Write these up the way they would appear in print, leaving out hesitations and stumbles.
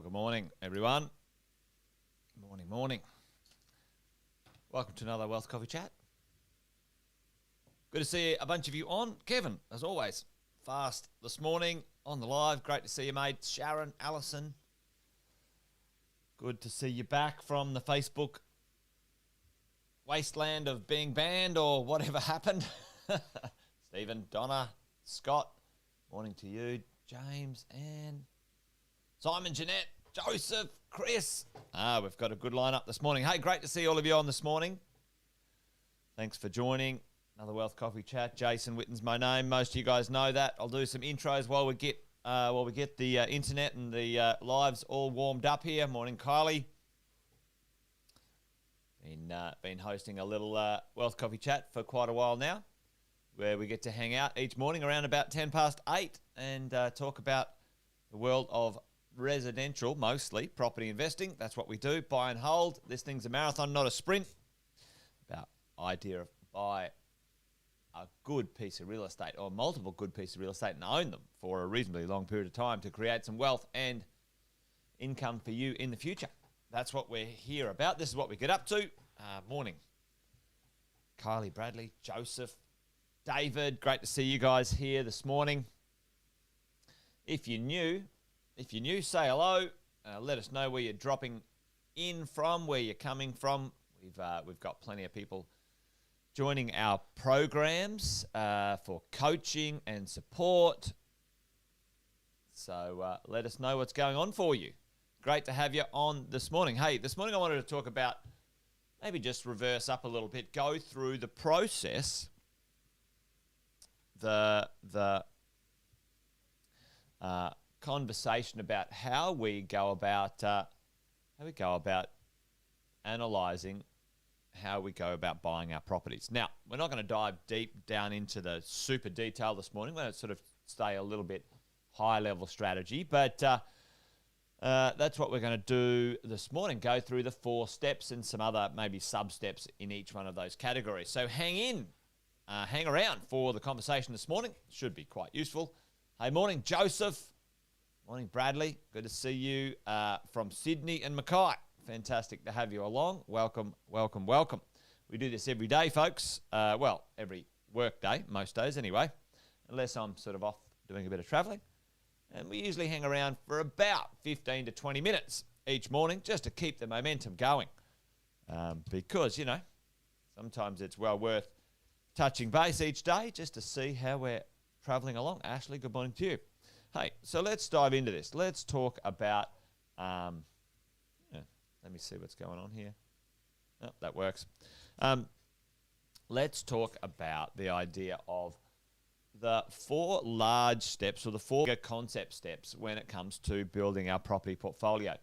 Good morning, everyone. Morning. Welcome to another Wealth Coffee Chat. Good to see a bunch of you on. Kevin, as always, fast this morning on the live. Great to see you, mate. Sharon, Allison. Good to see you back from the Facebook wasteland of being banned or whatever happened. Stephen, Donna, Scott, morning to you. James, Anne, Simon, Jeanette, Joseph, Chris. We've got a good lineup this morning. Hey, great to see all of you on this morning. Thanks for joining. Another Wealth Coffee Chat. Jason Witten's my name. Most of you guys know that. I'll do some intros while we get the internet and the lives all warmed up here. Morning, Kylie. Been hosting a little Wealth Coffee Chat for quite a while now, where we get to hang out each morning around about 10 past 8 and talk about the world of residential, mostly property investing. That's what we do, buy and hold. This thing's a marathon, not a sprint. About idea of buy a good piece of real estate or multiple good pieces of real estate and own them for a reasonably long period of time to create some wealth and income for you in the future. That's what we're here about. This is what we get up to. Morning. Kylie, Bradley, Joseph, David, great to see you guys here this morning. If you're new, say hello. Let us know where you're dropping in from, where you're coming from. We've got plenty of people joining our programs for coaching and support. So let us know what's going on for you. Great to have you on this morning. Hey, this morning I wanted to talk about, maybe just reverse up a little bit, go through the process, the conversation about how we go about analysing how we go about buying our properties. Now, we're not going to dive deep down into the super detail this morning. We're going to sort of stay a little bit high-level strategy, but that's what we're going to do this morning, go through the 4 steps and some other maybe sub-steps in each one of those categories. So hang around for the conversation this morning. Should be quite useful. Hey, morning, Joseph. Morning, Bradley. Good to see you from Sydney and Mackay. Fantastic to have you along. Welcome. We do this every day, folks. Every work day, most days anyway, unless I'm sort of off doing a bit of travelling. And we usually hang around for about 15 to 20 minutes each morning just to keep the momentum going. Because, sometimes it's well worth touching base each day just to see how we're travelling along. Ashley, good morning to you. Hey, so let's dive into this. Let's talk about, let me see what's going on here. Oh, that works. Let's talk about the idea of the 4 large steps or the 4 concept steps when it comes to building our property portfolio.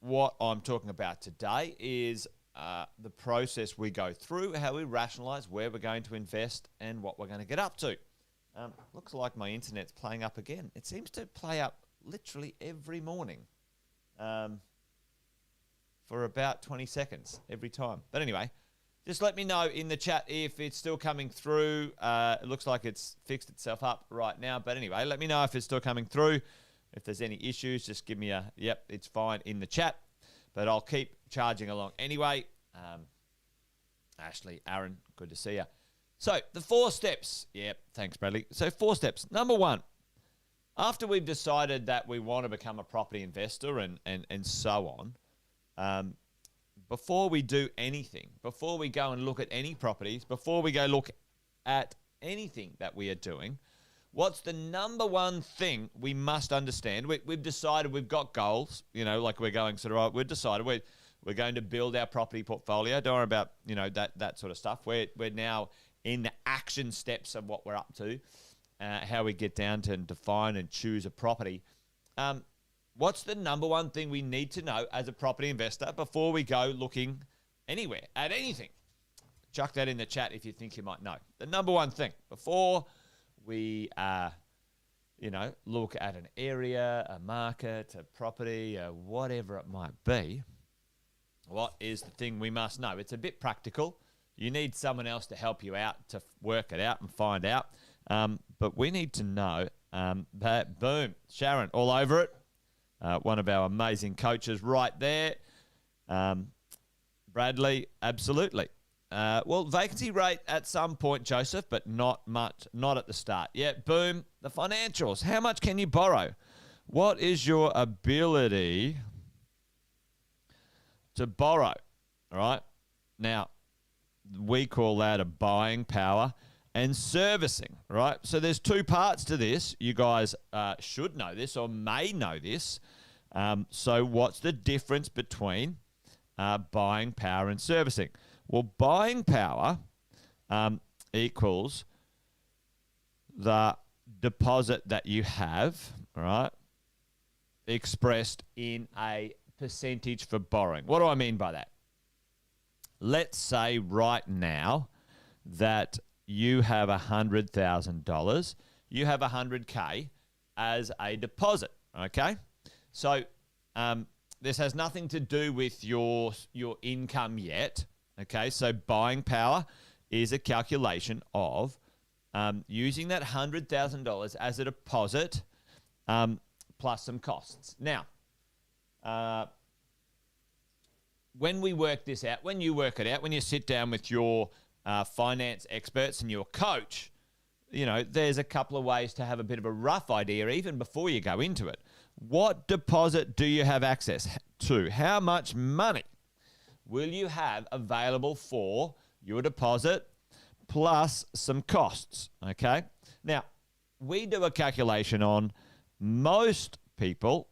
What I'm talking about today is the process we go through, how we rationalise where we're going to invest and what we're going to get up to. Looks like my internet's playing up again. It seems to play up literally every morning for about 20 seconds every time. But anyway, just let me know in the chat if it's still coming through. It looks like it's fixed itself up right now. But anyway, let me know if it's still coming through. If there's any issues, just give me a, yep, it's fine in the chat. But I'll keep charging along anyway. Ashley, Aaron, good to see you. So the 4 steps. Yep, thanks, Bradley. So 4 steps. Number 1, after we've decided that we want to become a property investor and so on, before we do anything, before we go and look at any properties, before we go look at anything that we are doing, what's the number 1 thing we must understand? We've decided, we've got goals, like we're going sort of, we've decided we're going to build our property portfolio. Don't worry about, that sort of stuff. We're now in the action steps of what we're up to, how we get down to and define and choose a property. What's the number 1 thing we need to know as a property investor before we go looking anywhere at anything? Chuck that in the chat if you think you might know. The number 1 thing before we, look at an area, a market, a property, whatever it might be, what is the thing we must know? It's a bit practical. You need someone else to help you out to work it out and find out. But we need to know that, boom, Sharon, all over it. one of our amazing coaches right there. Bradley, absolutely. Well, vacancy rate at some point, Joseph, but not much, not at the start. Yeah, boom, the financials. How much can you borrow? What is your ability to borrow? All right. Now, we call that a buying power and servicing, right? So there's two parts to this. You guys should know this or may know this. So what's the difference between buying power and servicing? Well, buying power equals the deposit that you have, right, expressed in a percentage for borrowing. What do I mean by that? Let's say right now that you have $100,000. You have $100K as a deposit, okay? So this has nothing to do with your income yet, okay? So buying power is a calculation of using that $100,000 as a deposit plus some costs. Now, when we work this out, when you work it out, when you sit down with your finance experts and your coach, you know, there's a couple of ways to have a bit of a rough idea even before you go into it. What deposit do you have access to? How much money will you have available for your deposit plus some costs, okay? Now, we do a calculation on most people,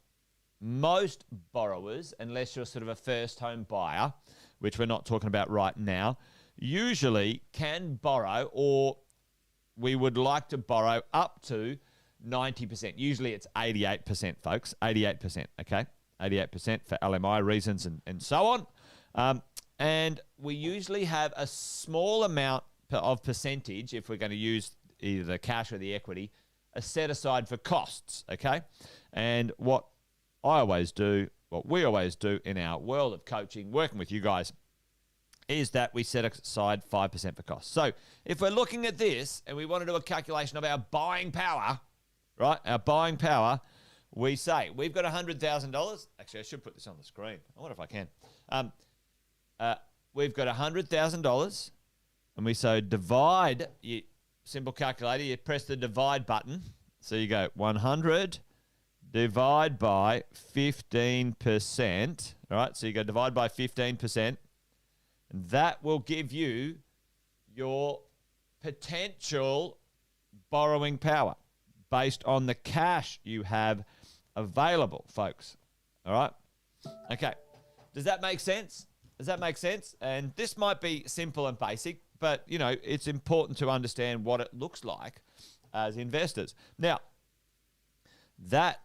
most borrowers, unless you're sort of a first home buyer, which we're not talking about right now, usually can borrow, or we would like to borrow up to 90%. Usually it's 88%, folks. 88%, okay? 88% for LMI reasons and so on. And we usually have a small amount of percentage, if we're going to use either the cash or the equity, set aside for costs, okay? And what we always do in our world of coaching, working with you guys, is that we set aside 5% for costs. So if we're looking at this and we want to do a calculation of our buying power, right, our buying power, we say we've got $100,000. Actually, I should put this on the screen. I wonder if I can. We've got $100,000, and we so divide. Simple calculator, you press the divide button. So you go 100 divide by 15%. All right, so you go divide by 15%. And that will give you your potential borrowing power based on the cash you have available, folks. All right? Okay. Does that make sense? Does that make sense? And this might be simple and basic, but, you know, it's important to understand what it looks like as investors. Now, that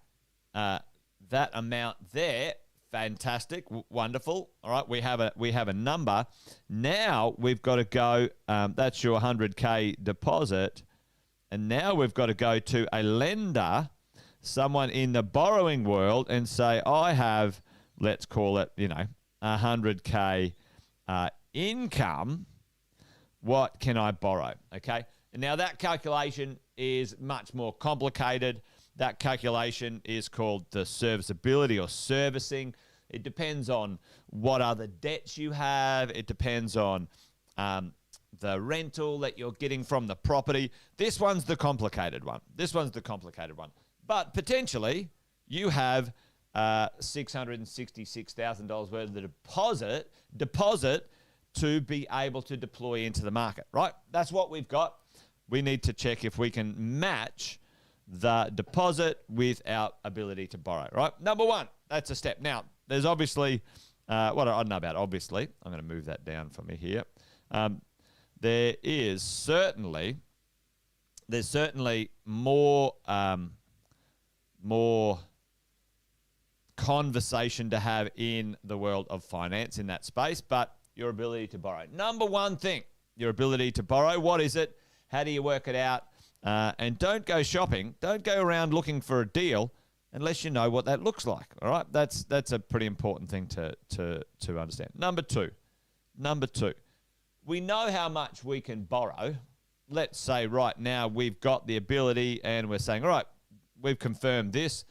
amount there, fantastic, wonderful. All right, we have a number. Now we've got to go. That's your 100K deposit, and now we've got to go to a lender, someone in the borrowing world, and say, I have, let's call it, 100K income. What can I borrow? Okay, and now that calculation is much more complicated. That calculation is called the serviceability or servicing. It depends on what other debts you have. It depends on the rental that you're getting from the property. This one's the complicated one. But potentially you have $666,000 worth of the deposit to be able to deploy into the market, right? That's what we've got. We need to check if we can match the deposit with our ability to borrow, right? Number one, that's a step. Now, there's obviously, I don't know about obviously. I'm going to move that down for me here. There's certainly more conversation to have in the world of finance in that space, but your ability to borrow. Number one thing, your ability to borrow. What is it? How do you work it out? And don't go shopping. Don't go around looking for a deal unless you know what that looks like. All right, that's a pretty important thing to understand. Number two, we know how much we can borrow. Let's say right now we've got the ability, and we're saying, all right, we've confirmed this.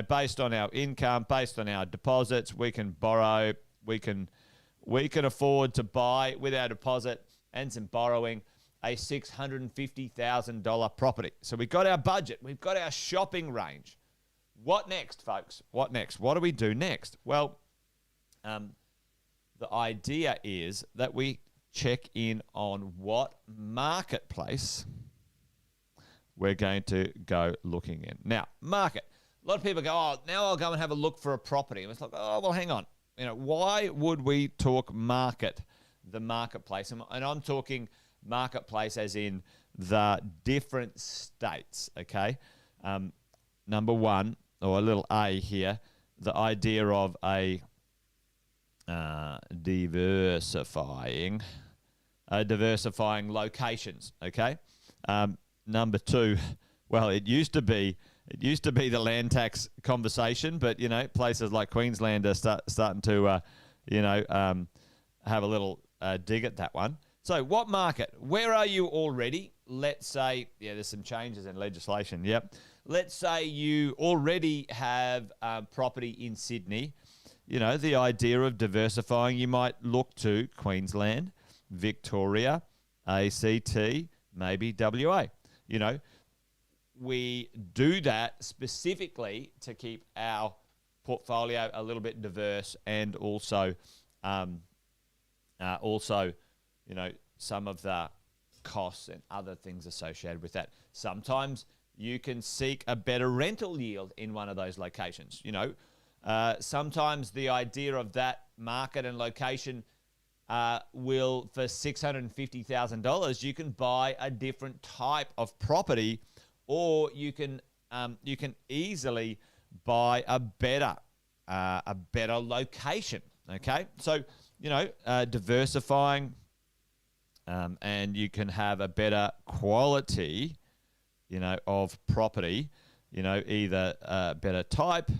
based on our income, based on our deposits, we can borrow, we can afford to buy with our deposit and some borrowing a $650,000 property. So we've got our budget, we've got our shopping range. What next, folks? What next? What do we do next? Well, the idea is that we check in on what marketplace we're going to go looking in. Now, market. A lot of people go, oh, now I'll go and have a look for a property. And it's like, oh, well, hang on. Why would we talk the marketplace? And I'm talking marketplace as in the different states, okay? Number one, or a little A here, the idea of a diversifying locations, okay? Number two, well, it used to be the land tax conversation, but places like Queensland are starting to have a little dig at that one. So what market? Where are you already? Let's say, there's some changes in legislation. Yep. Let's say you already have property in Sydney. The idea of diversifying, you might look to Queensland, Victoria, ACT, maybe WA. We do that specifically to keep our portfolio a little bit diverse, and also some of the costs and other things associated with that. Sometimes you can seek a better rental yield in one of those locations. Sometimes the idea of that market and location will, for $650,000, you can buy a different type of property, or you can easily buy a better location. Okay, so diversifying, and you can have a better quality, of property. Either a better type,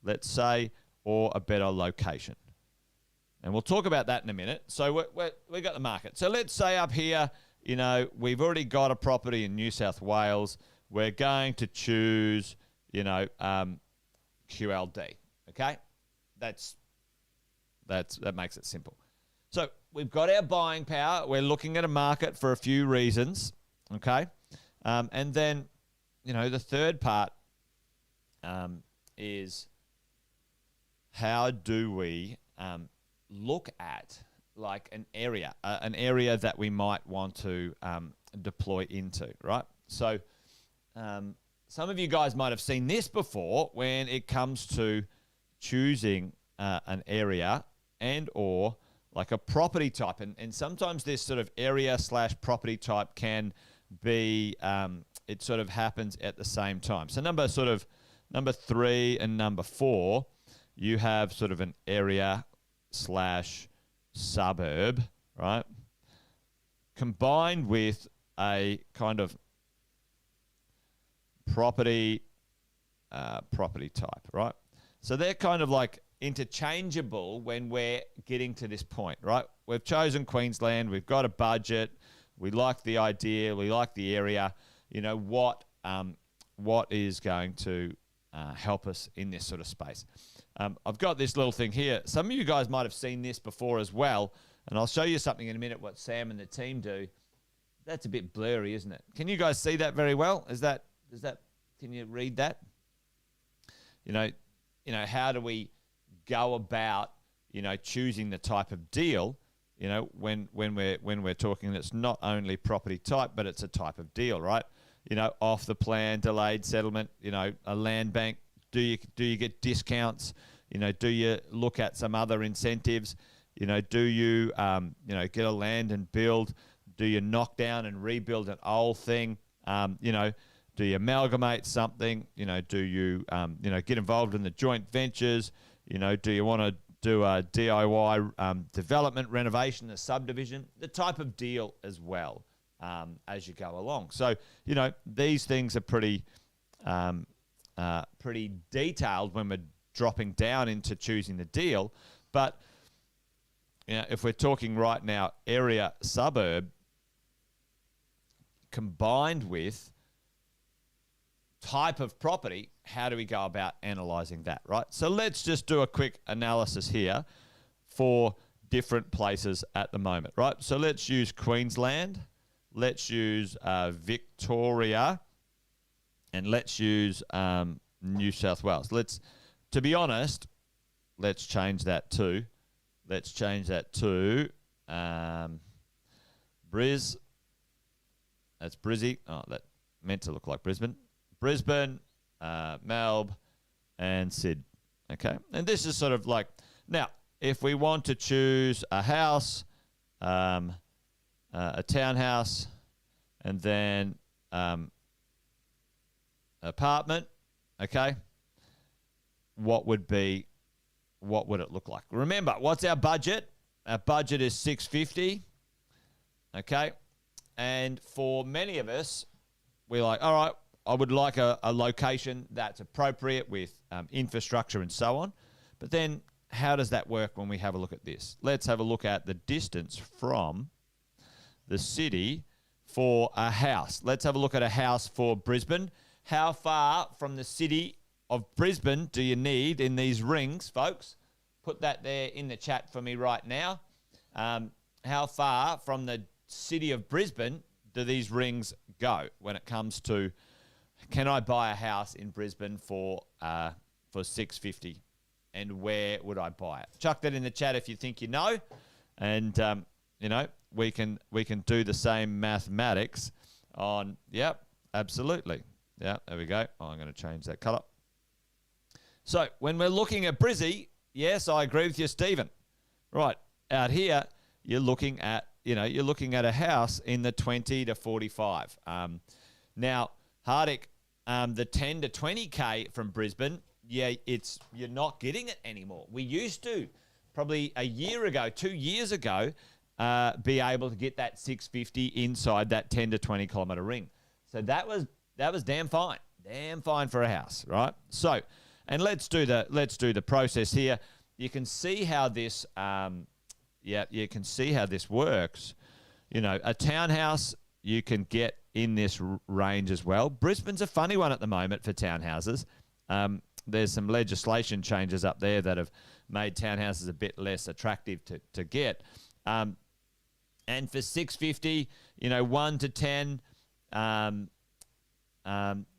let's say, or a better location. And we'll talk about that in a minute. So we got the market. So let's say up here, we've already got a property in New South Wales. We're going to choose, QLD. Okay, that makes it simple. So we've got our buying power. We're looking at a market for a few reasons. Okay, and then the third part is, how do we look at like an area that we might want to deploy into, right? So some of you guys might have seen this before when it comes to choosing an area and or like a property type. And sometimes this sort of area / property type can be, it sort of happens at the same time. So number 3 and number 4, you have sort of an area / suburb, right? Combined with a kind of property type, right? So they're kind of like interchangeable when we're getting to this point, right? We've chosen Queensland, we've got a budget, we like the idea, we like the area. What is going to help us in this sort of space? I've got this little thing here. Some of you guys might have seen this before as well, and I'll show you something in a minute what Sam and the team do. That's a bit blurry, isn't it? Can you guys see that very well? Can you read that? How do we go about, choosing the type of deal, when we're talking, it's not only property type, but it's a type of deal, right? Off the plan, delayed settlement, a land bank. Do you get discounts? Do you look at some other incentives? Do you get a land and build? Do you knock down and rebuild an old thing? Do you amalgamate something? Do you get involved in the joint ventures? Do you want to do a DIY development, renovation, a subdivision? The type of deal as well, as you go along. So these things are pretty detailed when we're dropping down into choosing the deal. But if we're talking right now, area, suburb, combined with type of property, how do we go about analysing that, right? So let's just do a quick analysis here for different places at the moment, right? So let's use Queensland, let's use Victoria, and let's use New South Wales. To be honest, let's change that to Bris. That's Brizzy. Oh, that meant to look like Brisbane. Brisbane, Melbourne, and Sid. Okay, and this is sort of like, now, if we want to choose a house, a townhouse, and then apartment, okay, what would it look like? Remember, what's our budget? Our budget is $650, okay, and for many of us, we're like, all right, I would like a location that's appropriate with infrastructure and so on. But then how does that work when we have a look at this? Let's have a look at the distance from the city for a house. Let's have a look at a house for Brisbane. How far from the city of Brisbane do you need in these rings, folks? Put that there in the chat for me right now. How far from the city of Brisbane do these rings go when it comes to, can I buy a house in Brisbane for $650, and where would I buy it? Chuck that in the chat if you think you know, and we can do the same mathematics on. Yep, absolutely. Yeah, there we go. Oh, I'm going to change that colour. So when we're looking at Brizzy, yes, I agree with you, Stephen. Right out here, you're looking at a house in the 20 to 45. Now, Hardick, the 10 to 20K from Brisbane, yeah, you're not getting it anymore. We used to, probably a year ago, 2 years ago, be able to get that 650 inside that 10 to 20 kilometre ring. So that was damn fine for a house, right? So, and let's do the process here. You can see how this, you can see how this works. A townhouse you can get in this range as well. Brisbane's a funny one at the moment for townhouses. There's some legislation changes up there that have made townhouses a bit less attractive to get. And for $650, 1 to 10,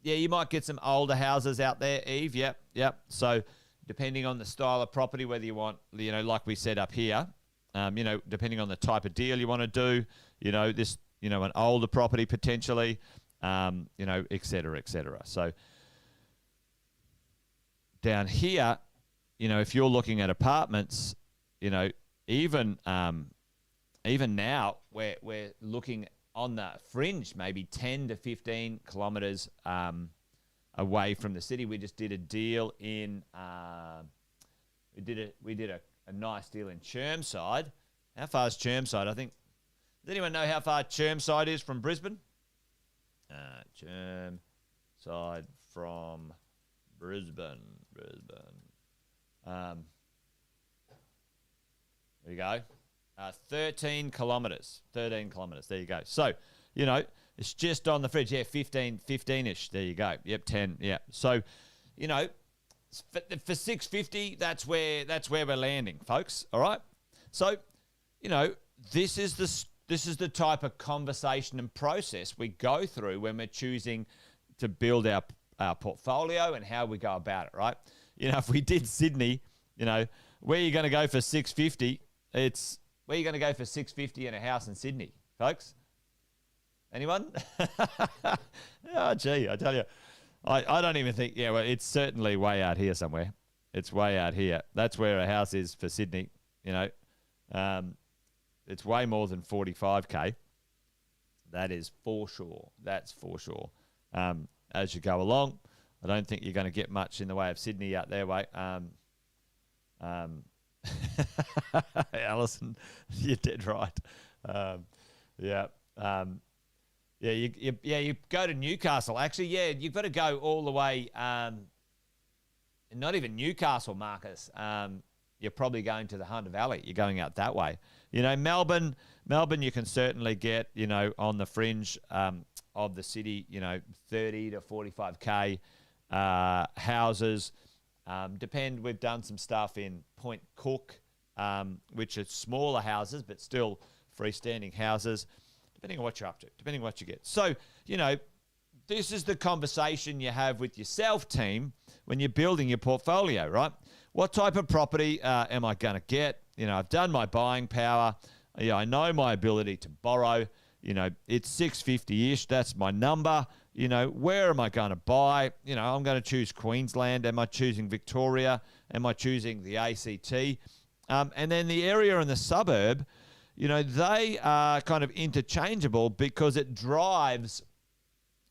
you might get some older houses out there, Eve. Yep. So depending on the style of property, whether you want, like we said up here, depending on the type of deal you want to do, an older property potentially, et cetera, et cetera. So down here, if you're looking at apartments, even now we're looking on the fringe, maybe 10 to 15 kilometres away from the city. We just did a deal in, we did a nice deal in Chermside. How far is Chermside? I think, does anyone know how far Chermside is from Brisbane? Chermside from Brisbane. There you go. 13 kilometres. 13 kilometres. There you go. So, it's just on the fridge. Yeah, 15-ish. There you go. Yep, 10. Yeah. So, for $650, that's where we're landing, folks. All right. So, this is the type of conversation and process we go through when we're choosing to build our portfolio and how we go about it, right? If we did Sydney, where are you going to go for $650? Where are you going to go for $650 in a house in Sydney, folks? Anyone? Oh, gee, I tell you. I don't even think, well, it's certainly way out here somewhere. It's way out here. That's where a house is for Sydney, It's way more than 45K. That is for sure. That's for sure. As you go along, I don't think you're going to get much in the way of Sydney out there, way. Alison, you're dead right. You go to Newcastle. Actually, you've got to go all the way. Not even Newcastle, Marcus. You're probably going to the Hunter Valley. You're going out that way. Melbourne, you can certainly get, on the fringe, of the city, 30 to 45K houses. We've done some stuff in Point Cook, which are smaller houses, but still freestanding houses, depending on what you're up to, depending on what you get. So, this is the conversation you have with yourself, team, when you're building your portfolio, right? What type of property am I going to get? I've done my buying power. I know my ability to borrow. It's 650-ish. That's my number. Where am I going to buy? I'm going to choose Queensland. Am I choosing Victoria? Am I choosing the ACT? And then the area and the suburb, they are kind of interchangeable because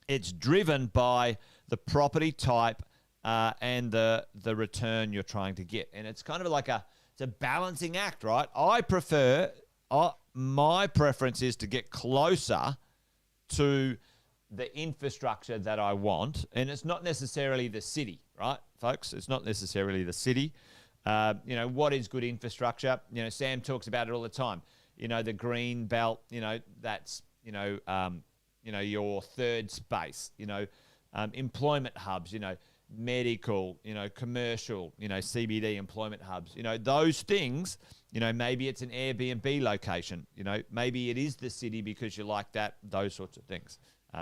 it's driven by the property type and the return you're trying to get. And it's kind of like it's a balancing act, right? My preference is to get closer to the infrastructure that I want. And it's not necessarily the city, right, folks? It's not necessarily the city. What is good infrastructure? Sam talks about it all the time. The green belt, that's, your third space, employment hubs, medical, commercial, CBD employment hubs, those things, maybe it's an Airbnb location, maybe it is the city because you like that, those sorts of things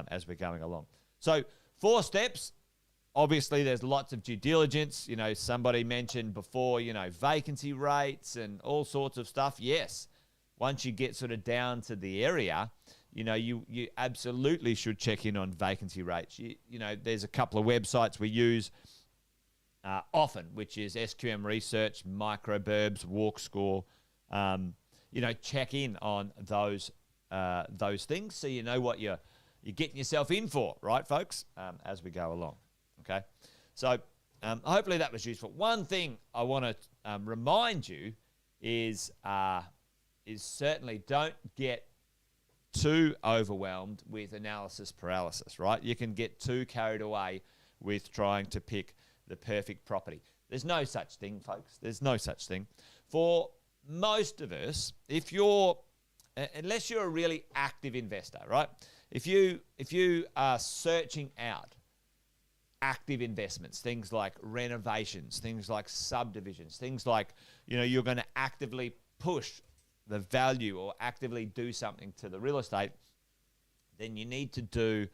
as we're going along. So 4 steps. Obviously, there's lots of due diligence. Somebody mentioned before, vacancy rates and all sorts of stuff. Yes, once you get sort of down to the area, you absolutely should check in on vacancy rates. There's a couple of websites we use often, which is SQM Research, Microburbs, Walk Score. Check in on those things so you know what you're getting yourself in for, right, folks, as we go along. Okay, so hopefully that was useful. One thing I want to remind you is certainly don't get too overwhelmed with analysis paralysis, right? You can get too carried away with trying to pick the perfect property. There's no such thing, folks. There's no such thing. For most of us, unless you're a really active investor, right? If you are searching out active investments, things like renovations, things like subdivisions, things like, you're going to actively push the value or actively do something to the real estate, then you need to do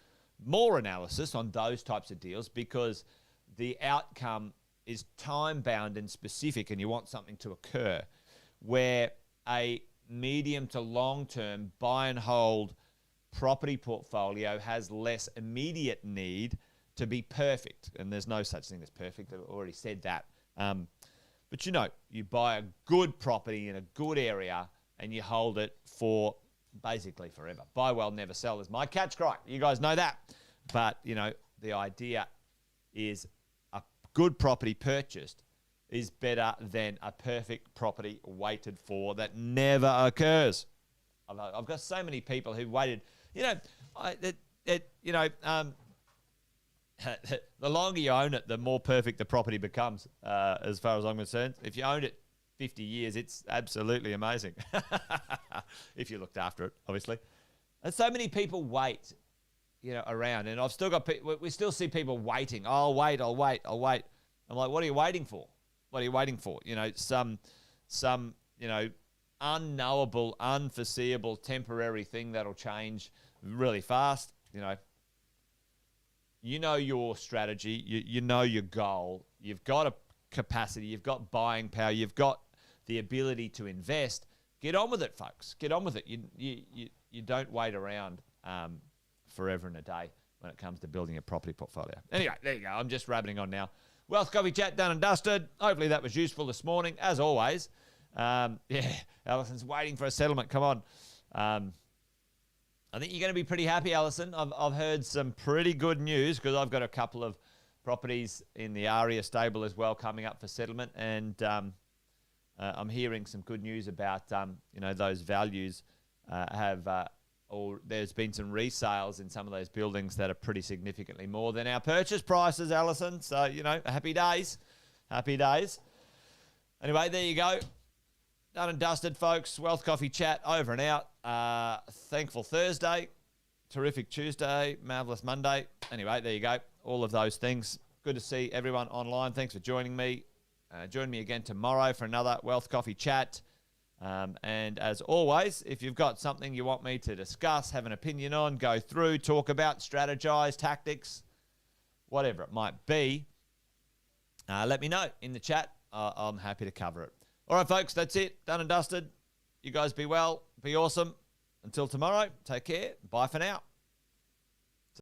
more analysis on those types of deals because the outcome is time-bound and specific and you want something to occur, where a medium to long-term buy and hold property portfolio has less immediate need to be perfect. And there's no such thing as perfect. I've already said that. But you buy a good property in a good area and you hold it for basically forever. Buy well, never sell is my catch cry. You guys know that. But, the idea is a good property purchased is better than a perfect property waited for that never occurs. I've got so many people who waited, the longer you own it, the more perfect the property becomes, as far as I'm concerned. If you owned it 50 years, it's absolutely amazing. If you looked after it, obviously. And so many people wait, around. And I've still got we still see people waiting. Oh, I'll wait. I'm like, what are you waiting for? What are you waiting for? Some unknowable, unforeseeable, temporary thing that'll change really fast. You know your strategy, you know your goal, you've got a capacity, you've got buying power, you've got the ability to invest. Get on with it, folks. Get on with it. You don't wait around forever and a day when it comes to building a property portfolio. Anyway, there you go. I'm just rabbiting on now. Wealth Coffee Chat done and dusted. Hopefully that was useful this morning, as always. Alison's waiting for a settlement. Come on. I think you're going to be pretty happy, Alison. I've heard some pretty good news because I've got a couple of properties in the ARIA stable as well coming up for settlement, and I'm hearing some good news about those values or there's been some resales in some of those buildings that are pretty significantly more than our purchase prices, Alison. So happy days, happy days. Anyway, there you go. Done and dusted, folks. Wealth Coffee Chat over and out. Thankful Thursday. terrific Tuesday, marvelous Monday. Anyway, there you go. All of those things. Good to see everyone online. Thanks for joining me. Join me again tomorrow for another Wealth Coffee chat. And as always, if you've got something you want me to discuss, have an opinion on, go through, talk about, strategize, tactics, whatever it might be, let me know in the chat. I'm happy to cover it. All right, folks, that's it. Done and dusted. You guys be well. Be awesome. Until tomorrow, take care. Bye for now.